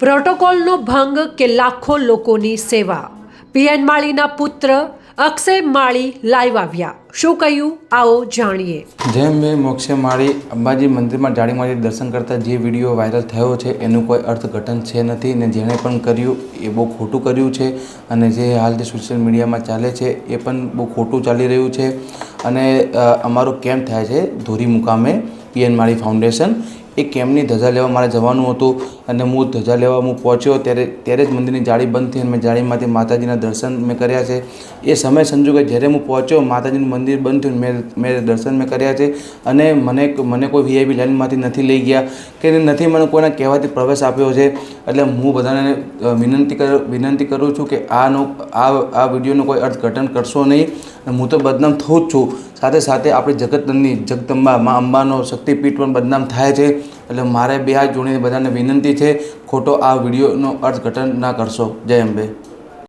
પ્રોટોકોલનો ભંગ કે લાખો લોકોની સેવા. પીએન માળીના પુત્ર અક્ષય માળી લાઈવ આવ્યા. શું કહ્યું આવો જાણીએ. જેમ મેં મોક્ષે માળી અંબાજી મંદિરમાં જાળીમાંથી દર્શન કરતા જે વિડીયો વાયરલ થયો છે એનું કોઈ અર્થઘટન છે નથી ને જેણે પણ કર્યું એ બહુ ખોટું કર્યું છે અને જે હાલ જે સોશિયલ મીડિયામાં ચાલે છે એ પણ બહુ ખોટું ચાલી રહ્યું છે. અને અમારો કેમ્પ થાય છે ધોરી મુકામે પીએન માળી ફાઉન્ડેશન. એ કેમ્પની ધજા લેવા મારે જવાનું હતું અને હું ધજા લેવા પહોંચ્યો ત્યારે જ મંદિરની જાળી બંધ થઈ અને મેં જાળીમાંથી માતાજીના દર્શન મેં કર્યા છે. એ સમય સંજોગે જ્યારે હું પહોંચ્યો માતાજીનું મંદિર બંધ થયું મેં દર્શન મેં કર્યા છે અને મને કોઈ વીઆઈપી લાઇનમાંથી નથી લઈ ગયા કે નથી મને કોઈના કહેવાથી પ્રવેશ આપ્યો છે. એટલે હું બધાને વિનંતી કરું છું કે આ વિડીયોનું કોઈ અર્થઘટન કરશો નહીં. હું તો બદનામ થઉં જ છું, સાથે સાથે આપણી જગતની જગદંબા મા અંબાનો શક્તિપીઠ પણ બદનામ થાય છે. એટલે મારે બે હાથ જોડીને બધાને વિનંતી છે, ખોટો આ વિડીયોનો અર્થઘટન ના કરશો. જય અંબે.